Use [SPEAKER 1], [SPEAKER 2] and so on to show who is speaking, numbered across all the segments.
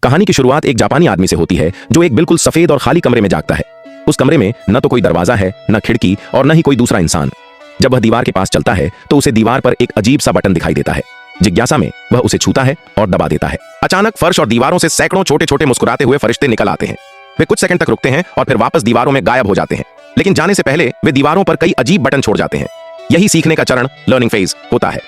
[SPEAKER 1] कहानी की शुरुआत एक जापानी आदमी से होती है जो एक बिल्कुल सफेद और खाली कमरे में जागता है। उस कमरे में न तो कोई दरवाजा है, न खिड़की और न ही कोई दूसरा इंसान। जब वह दीवार के पास चलता है तो उसे दीवार पर एक अजीब सा बटन दिखाई देता है। जिज्ञासा में वह उसे छूता है और दबा देता है। अचानक फर्श और दीवारों से सैकड़ों छोटे छोटे मुस्कुराते हुए फरिश्ते निकल आते हैं। वे कुछ सेकंड तक रुकते हैं और फिर वापस दीवारों में गायब हो जाते हैं, लेकिन जाने से पहले वे दीवारों पर कई अजीब बटन छोड़ जाते हैं। यही सीखने का चरण, लर्निंग फेज होता है।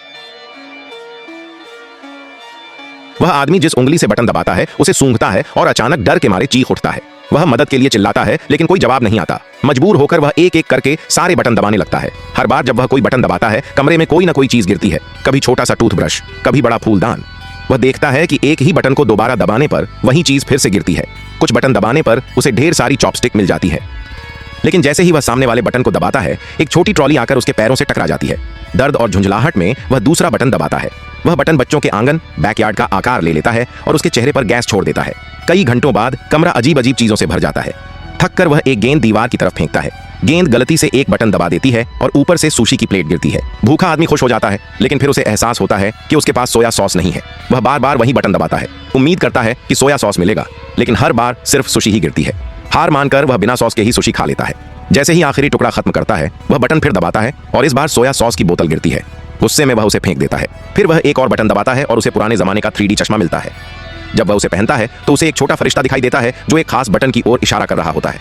[SPEAKER 1] वह आदमी जिस उंगली से बटन दबाता है उसे सूंघता है और अचानक डर के मारे चीख उठता है। वह मदद के लिए चिल्लाता है, लेकिन कोई जवाब नहीं आता। मजबूर होकर वह एक एक करके सारे बटन दबाने लगता है। हर बार जब वह कोई बटन दबाता है, कमरे में कोई ना कोई चीज गिरती है। कभी छोटा सा टूथब्रश, कभी बड़ा फूलदान। वह देखता है कि एक ही बटन को दोबारा दबाने पर वही चीज फिर से गिरती है। कुछ बटन दबाने पर उसे ढेर सारी चॉपस्टिक मिल जाती है, लेकिन जैसे ही वह सामने वाले बटन को दबाता है, एक छोटी ट्रॉली आकर उसके पैरों से टकरा जाती है। दर्द और झुंझलाहट में वह दूसरा बटन दबाता है। वह बटन बच्चों के आंगन, बैकयार्ड का आकार ले लेता है और उसके चेहरे पर गैस छोड़ देता है। कई घंटों बाद कमरा अजीब अजीब चीजों से भर जाता है। थक कर वह एक गेंद दीवार की तरफ फेंकता है। गेंद गलती से एक बटन दबा देती है और ऊपर से सुशी की प्लेट गिरती है। भूखा आदमी खुश हो जाता है, लेकिन फिर उसे एहसास होता है कि उसके पास सोया सॉस नहीं है। वह बार बार वही बटन दबाता है, उम्मीद करता है कि सोया सॉस मिलेगा, लेकिन हर बार सिर्फ सुशी ही गिरती है। हार मानकर वह बिना सॉस के ही सुशी खा लेता है। जैसे ही आखिरी टुकड़ा खत्म करता है, वह बटन फिर दबाता है और इस बार सोया सॉस की बोतल गिरती है। गुस्से में वह उसे फेंक देता है। फिर वह एक और बटन दबाता है और उसे पुराने जमाने का 3D चश्मा मिलता है। जब वह उसे पहनता है तो उसे एक छोटा फरिश्ता दिखाई देता है जो एक खास बटन की ओर इशारा कर रहा होता है।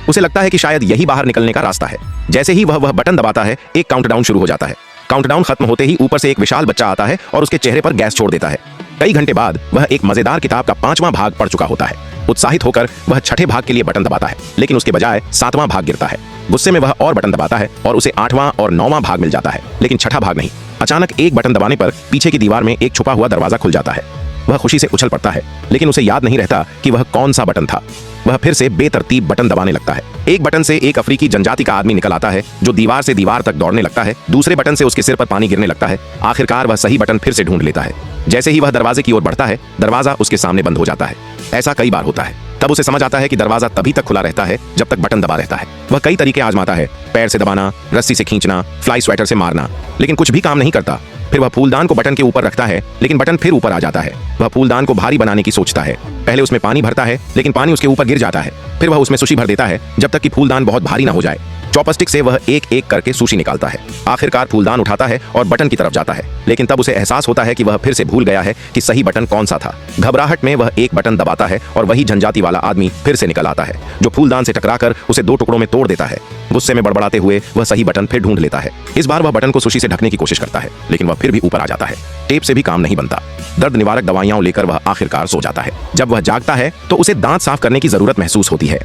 [SPEAKER 1] उसे लगता है कि शायद यही बाहर निकलने का रास्ता है। जैसे ही वह बटन दबाता है, एक काउंटडाउन शुरू हो जाता है। काउंटडाउन खत्म होते ही ऊपर से एक विशाल बच्चा आता है और उसके चेहरे पर गैस छोड़ देता है। कई घंटे बाद वह एक मजेदार किताब का 5वां भाग पढ़ चुका होता है। उत्साहित होकर वह छठे भाग के लिए बटन दबाता है, लेकिन उसके बजाय 7वां भाग गिरता है। गुस्से में वह और बटन दबाता है और उसे 8वां और 9वां भाग मिल जाता है, लेकिन छठा भाग नहीं। अचानक एक बटन दबाने पर पीछे की दीवार में एक छुपा हुआ दरवाजा खुल जाता है। वह खुशी से उछल पड़ता है, लेकिन उसे याद नहीं रहता कि वह कौन सा बटन था। वह फिर से बेतरतीब बटन दबाने लगता है। एक बटन से एक अफ्रीकी जनजाति का आदमी निकल आता है जो दीवार से दीवार तक दौड़ने लगता है। दूसरे बटन से उसके सिर पर पानी गिरने लगता है। आखिरकार वह सही बटन फिर से ढूंढ लेता है। जैसे ही वह दरवाजे की ओर बढ़ता है, दरवाजा उसके सामने बंद हो जाता है। ऐसा कई बार होता है। तब उसे समझ आता है कि दरवाजा तभी तक खुला रहता है जब तक बटन दबा रहता है। वह कई तरीके आजमाता है, पैर से दबाना, रस्सी से खींचना, फ्लाई स्वेटर से मारना, लेकिन कुछ भी काम नहीं करता। फिर वह फूलदान को बटन के ऊपर रखता है, लेकिन बटन फिर ऊपर आ जाता है। वह फूलदान को भारी बनाने की सोचता है। पहले उसमें पानी भरता है, लेकिन पानी उसके ऊपर गिर जाता है। फिर वह उसमें सुशी भर देता है जब तक कि फूलदान बहुत भारी ना हो जाए। चॉपस्टिक से वह एक एक करके सुशी निकालता है। आखिरकार फूलदान उठाता है और बटन की तरफ जाता है, लेकिन तब उसे एहसास होता है कि वह फिर से भूल गया है कि सही बटन कौन सा था। घबराहट में वह एक बटन दबाता है और वही जनजाति वाला आदमी फिर से निकल आता है, जो फूलदान से टकराकर उसे 2 टुकड़ों में तोड़ देता है। गुस्से में बड़बड़ाते हुए वह सही बटन फिर ढूंढ लेता है। इस बार वह बटन को सुशी से ढकने की कोशिश करता है, लेकिन वह फिर भी ऊपर आ जाता है। टेप से भी काम नहीं बनता। दर्द निवारक दवाइयां लेकर वह आखिरकार सो जाता है। जब वह जागता है तो उसे दांत साफ करने की जरूरत महसूस होती है।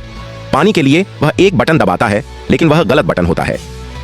[SPEAKER 1] पानी के लिए वह एक बटन दबाता है, लेकिन वह गलत बटन होता है।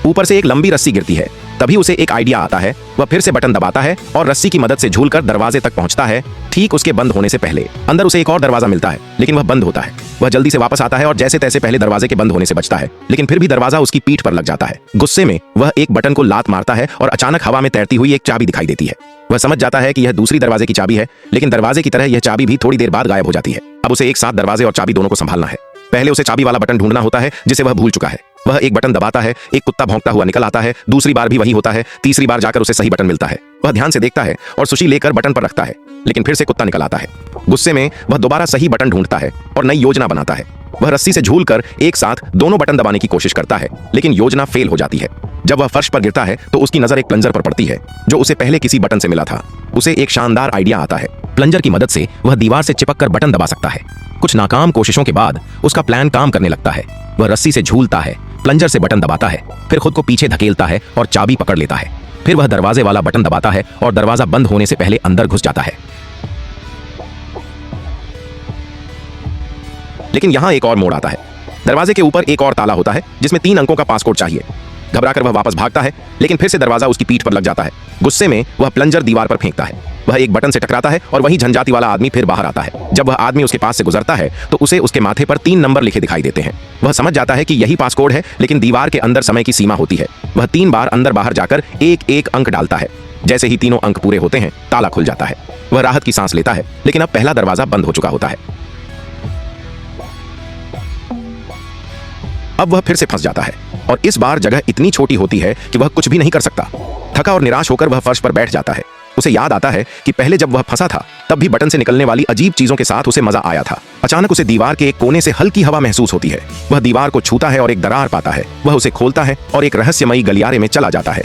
[SPEAKER 1] ऊपर से एक लंबी रस्सी गिरती है। तभी उसे एक आइडिया आता है। वह फिर से बटन दबाता है और रस्सी की मदद से झूलकर दरवाजे तक पहुंचता है, ठीक उसके बंद होने से पहले। अंदर उसे एक और दरवाजा मिलता है, लेकिन वह बंद होता है। वह जल्दी से वापस आता है और जैसे तैसे पहले दरवाजे के बंद होने से बचता है, लेकिन फिर भी दरवाजा उसकी पीठ पर लग जाता है। गुस्से में वह एक बटन को लात मारता है और अचानक हवा में तैरती हुई एक चाबी दिखाई देती है। वह समझ जाता है कि यह दूसरी दरवाजे की चाबी है, लेकिन दरवाजे की तरह यह चाबी भी थोड़ी देर बाद गायब हो जाती है। अब उसे एक साथ दरवाजे और चाबी दोनों को संभालना है। पहले उसे चाबी वाला बटन ढूंढना होता है जिसे वह भूल चुका है। वह एक बटन दबाता है, एक कुत्ता भौंकता हुआ निकल आता है। दूसरी बार भी वही होता है। तीसरी बार जाकर उसे सही बटन मिलता है। वह ध्यान से देखता है और सुशी लेकर बटन पर रखता है, लेकिन फिर से कुत्ता निकल आता है। गुस्से में वह दोबारा सही बटन ढूंढता है और नई योजना बनाता है। वह रस्सी से झूलकर एक साथ दोनों बटन दबाने की कोशिश करता है, लेकिन योजना फेल हो जाती है। जब वह फर्श पर गिरता है तो उसकी नजर एक प्लंजर पर पड़ती है जो उसे पहले किसी बटन से मिला था। उसे एक शानदार आइडिया आता है। प्लंजर की मदद से वह दीवार से चिपककर बटन दबा सकता है। कुछ नाकाम कोशिशों के बाद उसका प्लान काम करने लगता है। वह रस्सी से झूलता है, प्लंजर से बटन दबाता है, फिर खुद को पीछे धकेलता है और चाबी पकड़ लेता है। फिर वह दरवाजे वाला बटन दबाता है और दरवाजा बंद होने से पहले अंदर घुस जाता है। लेकिन यहां एक और मोड़ आता है। दरवाजे के ऊपर एक और ताला होता है जिसमें 3 अंकों का पासकोड चाहिए। घबराकर वह वापस भागता है, लेकिन फिर से दरवाजा उसकी पीठ पर लग जाता है। गुस्से में वह प्लंजर दीवार पर फेंकता है। वह एक बटन से टकराता है और वही जनजाति वाला आदमी फिर बाहर आता है। जब वह आदमी उसके पास से गुजरता है तो उसे उसके माथे पर 3 नंबर लिखे दिखाई देते हैं। वह समझ जाता है कि यही पासकोड है, लेकिन दीवार के अंदर समय की सीमा होती है। वह 3 बार अंदर बाहर जाकर एक एक अंक डालता है। जैसे ही तीनों अंक पूरे होते हैं, ताला खुल जाता है। वह राहत की सांस लेता है, लेकिन अब पहला दरवाजा बंद हो चुका होता है। अब वह फिर से फंस जाता है और इस बार जगह इतनी छोटी होती है कि वह कुछ भी नहीं कर सकता। थका और निराश होकर वह फर्श पर बैठ जाता है। उसे याद आता है कि पहले जब वह फंसा था तब भी बटन से निकलने वाली अजीब चीजों के साथ उसे मजा आया था। अचानक उसे दीवार के एक कोने से हल्की हवा महसूस होती है। वह दीवार को छूता है और एक दरार पाता है। वह उसे खोलता है और एक रहस्यमयी गलियारे में चला जाता है।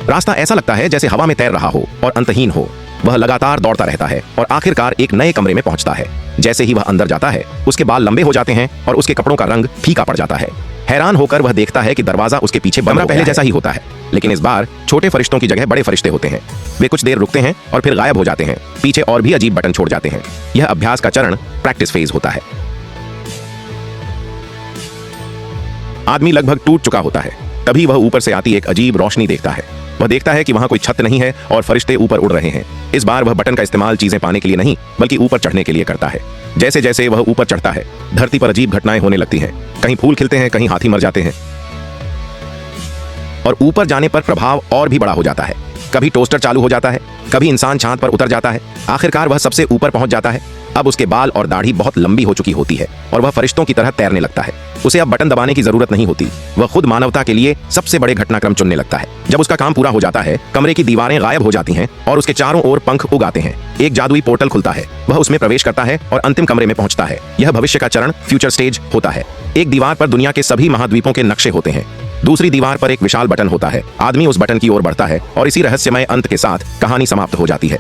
[SPEAKER 1] रास्ता ऐसा लगता है जैसे हवा में तैर रहा हो और अंतहीन हो। वह लगातार दौड़ता रहता है और आखिरकार एक नए कमरे में पहुंचता है। जैसे ही वह अंदर जाता है उसके बाल लंबे हो जाते हैं और उसके कपड़ों का रंग फीका पड़ जाता है। हैरान होकर वह देखता है कि दरवाजा उसके पीछे बंद हो गया है। पहले जैसा ही होता है, लेकिन इस बार छोटे फरिश्तों की जगह बड़े फरिश्ते होते हैं। वे कुछ देर रुकते हैं और फिर गायब हो जाते हैं। पीछे और भी अजीब बटन छोड़ जाते हैं। यह अभ्यास का चरण प्रैक्टिस फेज होता है। आदमी लगभग टूट चुका होता है। तभी वह ऊपर से आती एक अजीब रोशनी देखता है। वह देखता है कि वहां कोई छत नहीं है और फरिश्ते ऊपर उड़ रहे हैं। इस बार वह बटन का इस्तेमाल चीजें पाने के लिए नहीं बल्कि ऊपर चढ़ने के लिए करता है। जैसे जैसे वह ऊपर चढ़ता है धरती पर अजीब घटनाएं होने लगती हैं। कहीं फूल खिलते हैं, कहीं हाथी मर जाते हैं और ऊपर जाने पर प्रभाव और भी बड़ा हो जाता है। कभी टोस्टर चालू हो जाता है, कभी इंसान चांद पर उतर जाता है। आखिरकार वह सबसे ऊपर पहुंच जाता है। अब उसके बाल और दाढ़ी बहुत लंबी हो चुकी होती है और वह फरिश्तों की तरह तैरने लगता है। उसे अब बटन दबाने की जरूरत नहीं होती। वह खुद मानवता के लिए सबसे बड़े घटनाक्रम चुनने लगता है। जब उसका काम पूरा हो जाता है कमरे की दीवारें गायब हो जाती हैं और उसके चारों ओर पंख उगाते हैं। एक जादुई पोर्टल खुलता है। वह उसमें प्रवेश करता है और अंतिम कमरे में पहुंचता है। यह भविष्य का चरण फ्यूचर स्टेज होता है। एक दीवार पर दुनिया के सभी महाद्वीपों के नक्शे होते हैं। दूसरी दीवार पर एक विशाल बटन होता है। आदमी उस बटन की ओर बढ़ता है और इसी रहस्यमय अंत के साथ कहानी समाप्त हो जाती है।